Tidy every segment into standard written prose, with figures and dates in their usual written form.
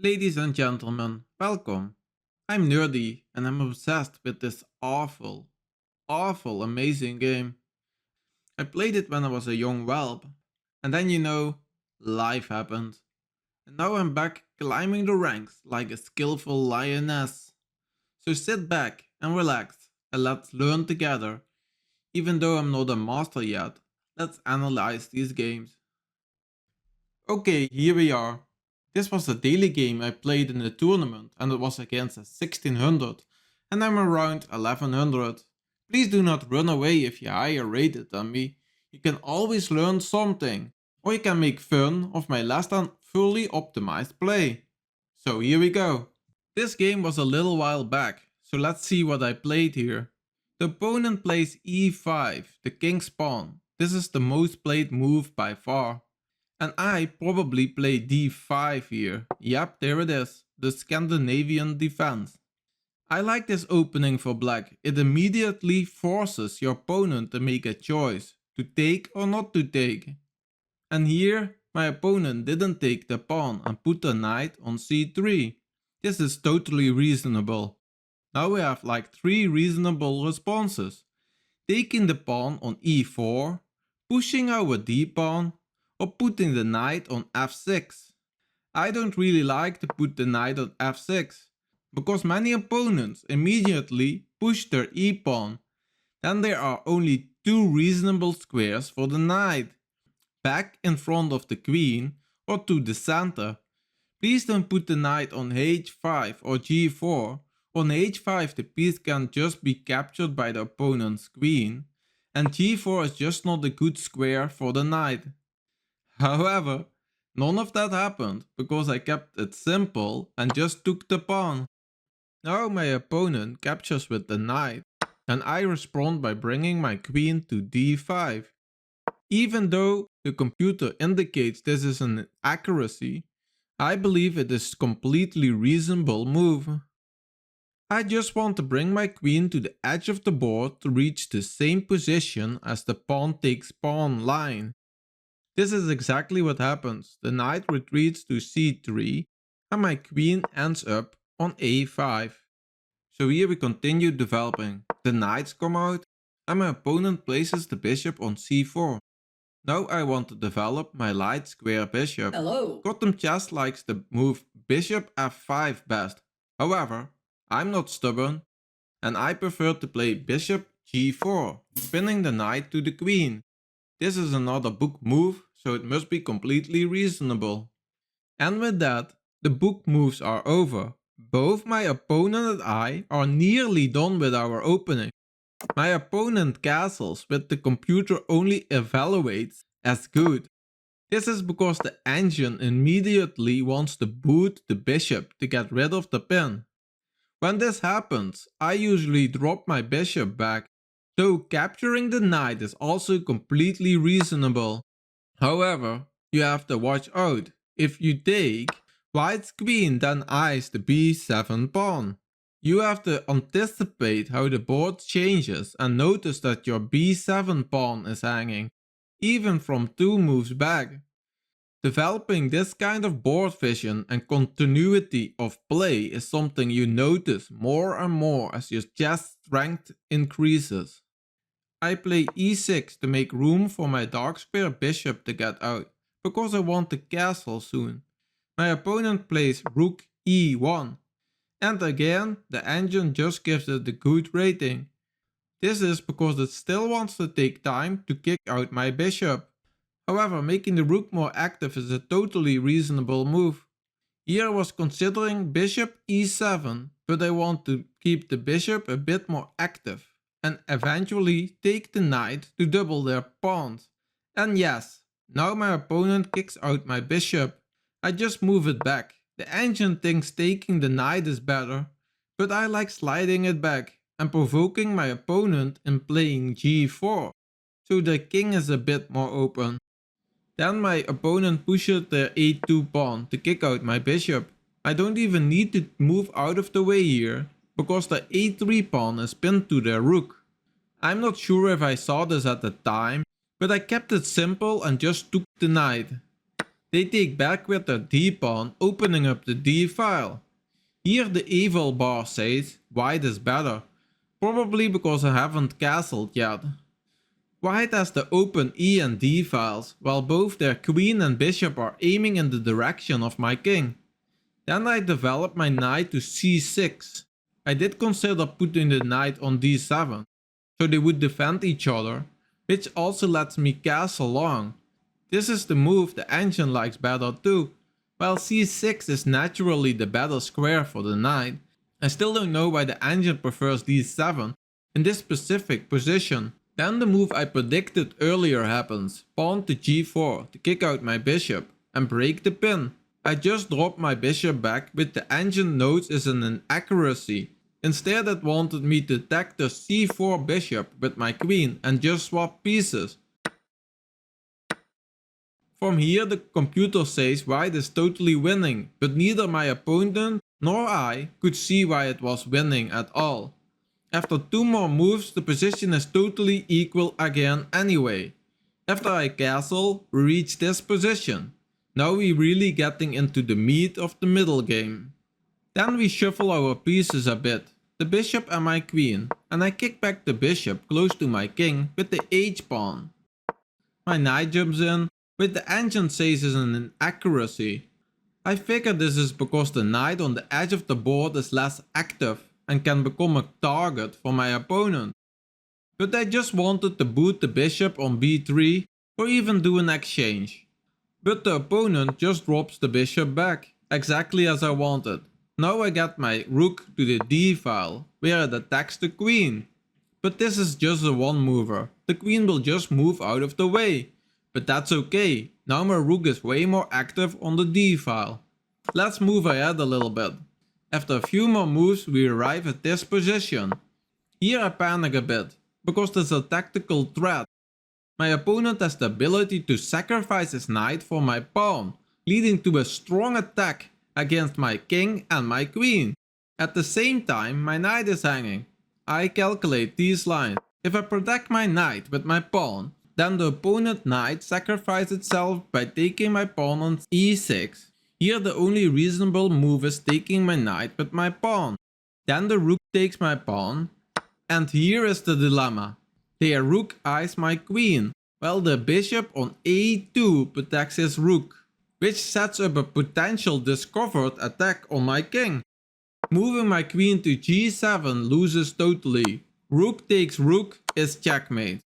Ladies and gentlemen, welcome. I'm nerdy and I'm obsessed with this awful, amazing game. I played it when I was a young whelp, and then life happened. And now I'm back climbing the ranks like a skillful lioness. So sit back and relax and let's learn together. Even though I'm not a master yet, let's analyze these games. Okay, here we are. This was a daily game I played in a tournament and it was against a 1600 and I'm around 1100. Please do not run away if you're higher rated than me. You can always learn something or you can make fun of my less than fully optimized play. So here we go. This game was a little while back, so let's see what I played here. The opponent plays e5, the king's pawn. This is the most played move by far. And I probably play d5 here. Yep, there it is. The Scandinavian defense. I like this opening for black. It immediately forces your opponent to make a choice. To take or not to take. And here, my opponent didn't take the pawn and put the knight on c3. This is totally reasonable. Now we have like 3 reasonable responses. Taking the pawn on e4, pushing our d-pawn, or putting the knight on f6. I don't really like to put the knight on f6, because many opponents immediately push their e-pawn. Then there are only 2 reasonable squares for the knight, back in front of the queen or to the center. Please don't put the knight on h5 or g4. On h5 the piece can just be captured by the opponent's queen, and g4 is just not a good square for the knight. However, none of that happened because I kept it simple and just took the pawn. Now my opponent captures with the knight and I respond by bringing my queen to d5. Even though the computer indicates this is an accuracy, I believe it is completely reasonable move. I just want to bring my queen to the edge of the board to reach the same position as the pawn takes pawn line. This is exactly what happens. The knight retreats to c3 and my queen ends up on a5. So here we continue developing. The knights come out and my opponent places the bishop on c4. Now I want to develop my light square bishop. Hello. Gotham Chess likes the move bishop f5 best. However, I'm not stubborn and I prefer to play bishop g4, pinning the knight to the queen. This is another book move, so it must be completely reasonable. And with that, the book moves are over. Both my opponent and I are nearly done with our opening. My opponent castles, but the computer only evaluates as good. This is because the engine immediately wants to boot the bishop to get rid of the pin. When this happens, I usually drop my bishop back, though capturing the knight is also completely reasonable. However, you have to watch out. If you take, white's queen then eyes the b7 pawn. You have to anticipate how the board changes and notice that your b7 pawn is hanging, even from 2 moves back. Developing this kind of board vision and continuity of play is something you notice more and more as your chess strength increases. I play e6 to make room for my dark square bishop to get out, because I want to castle soon. My opponent plays rook e1, and again the engine just gives it a good rating. This is because it still wants to take time to kick out my bishop. However, making the rook more active is a totally reasonable move. Here I was considering bishop e7, but I want to keep the bishop a bit more active and eventually take the knight to double their pawns. And yes, now my opponent kicks out my bishop. I just move it back. The engine thinks taking the knight is better, but I like sliding it back and provoking my opponent in playing g4, so the king is a bit more open. Then my opponent pushes their a2 pawn to kick out my bishop. I don't even need to move out of the way here, because the a3 pawn is pinned to their rook. I'm not sure if I saw this at the time, but I kept it simple and just took the knight. They take back with their D pawn, opening up the D file. Here the evil bar says white is better, probably because I haven't castled yet. White has the open E and D files, while both their queen and bishop are aiming in the direction of my king. Then I develop my knight to c6. I did consider putting the knight on d7, so they would defend each other, which also lets me castle long. This is the move the engine likes better too, while c6 is naturally the better square for the knight. I still don't know why the engine prefers d7 in this specific position. Then the move I predicted earlier happens, pawn to g4 to kick out my bishop and break the pin. I just dropped my bishop back, but the engine notes is an inaccuracy. Instead it wanted me to attack the c4 bishop with my queen and just swap pieces. From here the computer says white is totally winning, but neither my opponent nor I could see why it was winning at all. After 2 more moves the position is totally equal again anyway. After I castle, we reach this position. Now we really getting into the meat of the middle game. Then we shuffle our pieces a bit, the bishop and my queen, and I kick back the bishop close to my king with the h pawn. My knight jumps in, but the engine says is an inaccuracy. I figure this is because the knight on the edge of the board is less active and can become a target for my opponent. But I just wanted to boot the bishop on b3 or even do an exchange. But the opponent just drops the bishop back, exactly as I wanted. Now I get my rook to the d file, where it attacks the queen. But this is just a one mover, the queen will just move out of the way. But that's okay, now my rook is way more active on the d file. Let's move ahead a little bit. After a few more moves we arrive at this position. Here I panic a bit, because there's a tactical threat. My opponent has the ability to sacrifice his knight for my pawn, leading to a strong attack against my king and my queen. At the same time my knight is hanging. I calculate these lines. If I protect my knight with my pawn, then the opponent knight sacrifices itself by taking my pawn on e6. Here the only reasonable move is taking my knight with my pawn. Then the rook takes my pawn. And here is the dilemma. Their rook eyes my queen, while the bishop on a2 protects his rook, which sets up a potential discovered attack on my king. Moving my queen to g7 loses totally. Rook takes rook is checkmate.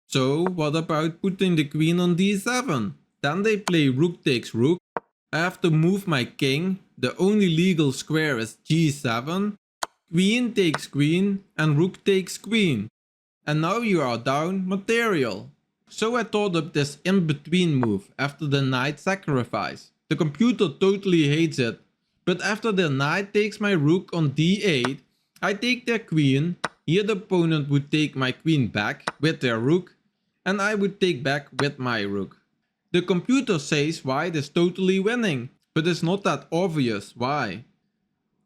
So what about putting the queen on d7? Then they play rook takes rook. I have to move my king, the only legal square is g7. Queen takes queen and rook takes queen. And now you are down material. So I thought up this in-between move after the knight sacrifice. The computer totally hates it. But after the knight takes my rook on d8, I take their queen. Here the opponent would take my queen back with their rook. And I would take back with my rook. The computer says white is totally winning. But it's not that obvious why.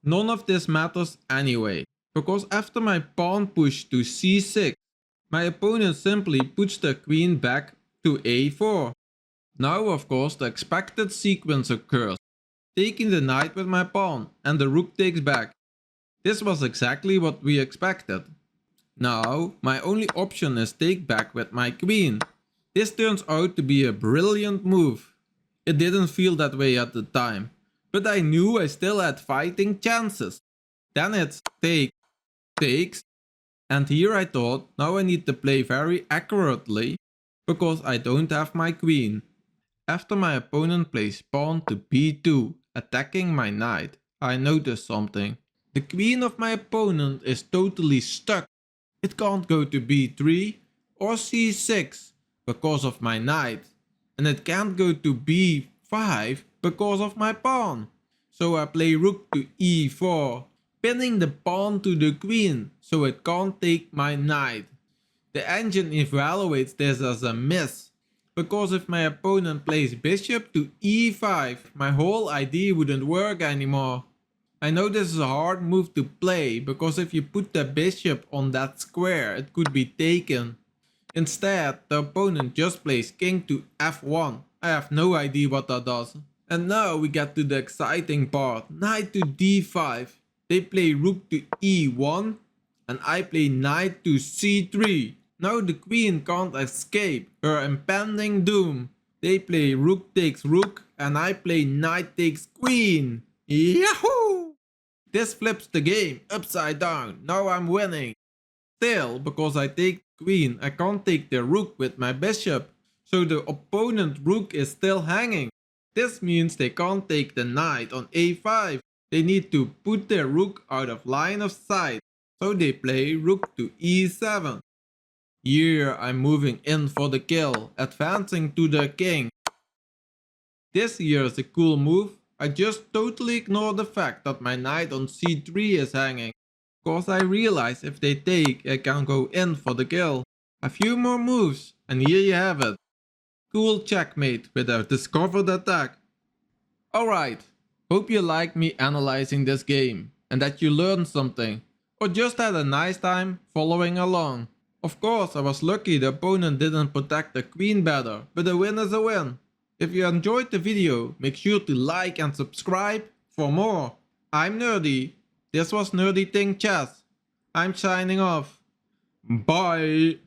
None of this matters anyway. Because after my pawn push to c6, my opponent simply puts the queen back to a4. Now of course the expected sequence occurs, taking the knight with my pawn and the rook takes back. This was exactly what we expected. Now my only option is take back with my queen. This turns out to be a brilliant move. It didn't feel that way at the time, but I knew I still had fighting chances. Then it's takes. And here I thought, now I need to play very accurately, because I don't have my queen. After my opponent plays pawn to b2, attacking my knight, I noticed something. The queen of my opponent is totally stuck. It can't go to b3 or c6 because of my knight. And it can't go to b5 because of my pawn. So I play rook to e4. Pinning the pawn to the queen, so it can't take my knight. The engine evaluates this as a miss, because if my opponent plays bishop to e5, my whole idea wouldn't work anymore. I know this is a hard move to play, because if you put the bishop on that square, it could be taken. Instead, the opponent just plays king to f1, I have no idea what that does. And now we get to the exciting part. Knight to d5. They play rook to e1 and I play knight to c3. Now the queen can't escape her impending doom. They play rook takes rook and I play knight takes queen. Yahoo! This flips the game upside down. Now I'm winning. Still, because I take queen, I can't take the rook with my bishop. So the opponent rook is still hanging. This means they can't take the knight on a5. They need to put their rook out of line of sight. So they play rook to e7. Here I'm moving in for the kill, advancing to the king. This here is a cool move. I just totally ignore the fact that my knight on c3 is hanging. Cause I realize if they take, I can go in for the kill. A few more moves, and here you have it. Cool checkmate with a discovered attack. Alright, hope you like me analyzing this game, and that you learned something, or just had a nice time following along. Of course, I was lucky the opponent didn't protect the queen better, but a win is a win. If you enjoyed the video, make sure to like and subscribe for more. I'm Nerdy. This was Nerdy Thing Chess. I'm signing off. Bye.